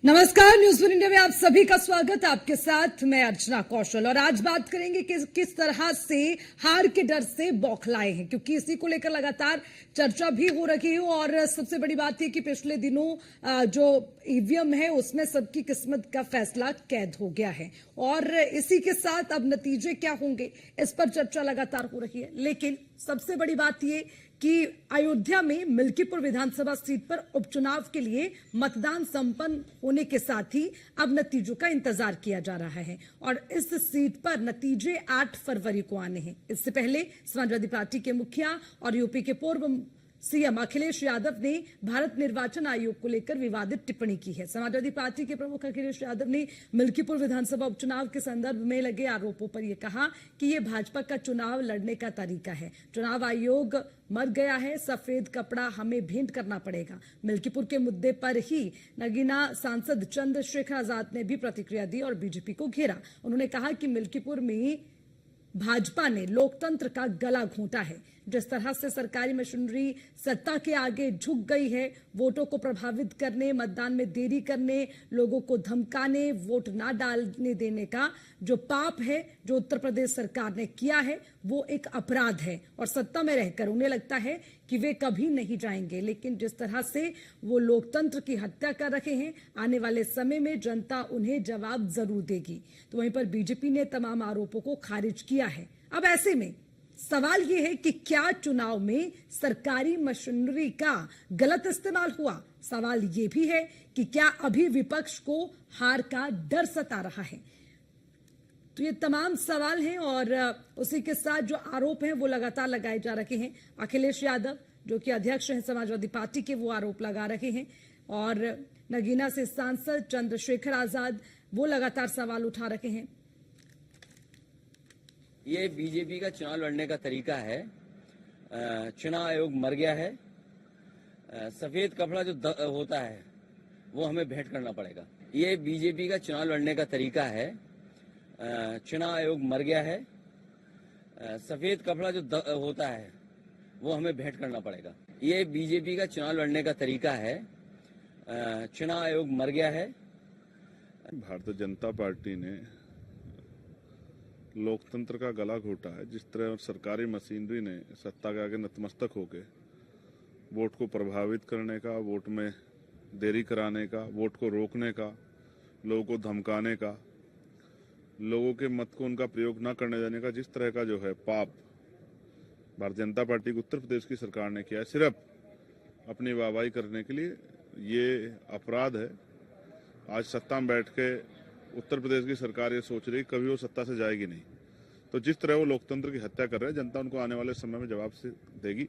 नमस्कार, news one India में आप सभी का स्वागत। आपके साथ मैं अर्चना कौशल और आज बात करेंगे कि किस तरह से हार के डर से बौखलाए हैं, क्योंकि इसी को लेकर लगातार चर्चा भी हो रही है। और सबसे बड़ी बात यह कि पिछले दिनों जो ईवीएम है उसमें सबकी किस्मत का फैसला कैद हो गया है और इसी के साथ अब नतीजे क्या होंगे इस पर चर्चा लगातार हो रही है। लेकिन सबसे बड़ी बात यह कि अयोध्या में मिल्कीपुर विधानसभा सीट पर उपचुनाव के लिए मतदान संपन्न होने के साथ ही अब नतीजों का इंतजार किया जा रहा है और इस सीट पर नतीजे 8 फरवरी को आने हैं। इससे पहले समाजवादी पार्टी के मुखिया और यूपी के पूर्व सीएम अखिलेश यादव ने भारत निर्वाचन आयोग को लेकर विवादित टिप्पणी की है। समाजवादी पार्टी के प्रमुख अखिलेश यादव ने मिल्कीपुर विधानसभा उपचुनाव के संदर्भ में लगे आरोपों पर यह कहा कि यह भाजपा का चुनाव लड़ने का तरीका है। चुनाव आयोग मर गया है, सफेद कपड़ा हमें भेंट करना पड़ेगा। मिल्कीपुर के मुद्दे पर ही नगीना सांसद चंद्रशेखर आजाद ने भी प्रतिक्रिया दी और बीजेपी को घेरा। उन्होंने कहा कि मिल्कीपुर में भाजपा ने लोकतंत्र का गला घोंटा है। जिस तरह से सरकारी मशीनरी सत्ता के आगे झुक गई है, वोटों को प्रभावित करने, मतदान में देरी करने, लोगों को धमकाने, वोट ना डालने देने का जो पाप है जो उत्तर प्रदेश सरकार ने किया है वो एक अपराध है और सत्ता में रहकर उन्हें लगता है कि वे कभी नहीं जाएंगे। लेकिन जिस तरह से वो लोकतंत्र की हत्या कर रहे हैं, आने वाले समय में जनता उन्हें जवाब जरूर देगी। तो वहीं पर बीजेपी ने तमाम आरोपों को खारिज किया है। अब ऐसे में सवाल यह है कि क्या चुनाव में सरकारी मशीनरी का गलत इस्तेमाल हुआ। सवाल यह भी है कि क्या अभी विपक्ष को हार का डर सता रहा है। तो ये तमाम सवाल हैं और उसी के साथ जो आरोप हैं वो लगातार लगाए जा रहे हैं। अखिलेश यादव जो कि अध्यक्ष हैं समाजवादी पार्टी के, वो आरोप लगा रहे हैं और नगीना से सांसद चंद्रशेखर आजाद वो लगातार सवाल उठा रहे हैं। ये बीजेपी का चुनाव लड़ने का तरीका है। चुनाव आयोग मर गया है, सफेद कपड़ा जो होता है वो हमें भेंट करना पड़ेगा। ये बीजेपी का चुनाव लड़ने का तरीका है। चुनाव आयोग मर गया है, सफेद कपड़ा जो होता है वो हमें भेंट करना पड़ेगा। ये बीजेपी का चुनाव लड़ने का तरीका है। चुनाव आयोग मर गया है। भारतीय जनता पार्टी ने लोकतंत्र का गला घोटा है। जिस तरह सरकारी मशीनरी ने सत्ता के आगे नतमस्तक होकर वोट को प्रभावित करने का, वोट में देरी कराने का, वोट को रोकने का, लोगों को धमकाने का, लोगों के मत को उनका प्रयोग न करने देने का जिस तरह का जो है पाप भारतीय जनता पार्टी की उत्तर प्रदेश की सरकार ने किया है सिर्फ अपनी वाहवाही करने के लिए, ये अपराध है। आज सत्ता में बैठ के उत्तर प्रदेश की सरकार ये सोच रही कभी वो सत्ता से जाएगी नहीं। तो जिस तरह वो लोकतंत्र की हत्या कर रहे हैं, जनता उनको आने वाले समय में जवाब से देगी।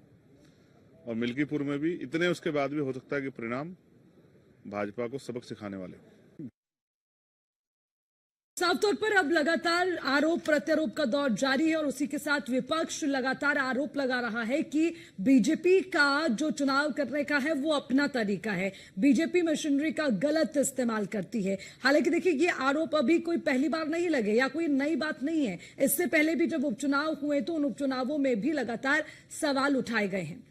और मिल्कीपुर में भी इतने उसके बाद भी हो सकता है कि परिणाम भाजपा को सबक सिखाने वाले। साफ तौर पर अब लगातार आरोप प्रत्यारोप का दौर जारी है और उसी के साथ विपक्ष लगातार आरोप लगा रहा है कि बीजेपी का जो चुनाव करने का है वो अपना तरीका है, बीजेपी मशीनरी का गलत इस्तेमाल करती है। हालांकि देखिए ये आरोप अभी कोई पहली बार नहीं लगे या कोई नई बात नहीं है। इससे पहले भी जब उपचुनाव हुए तो उन उपचुनावों में भी लगातार सवाल उठाए गए हैं।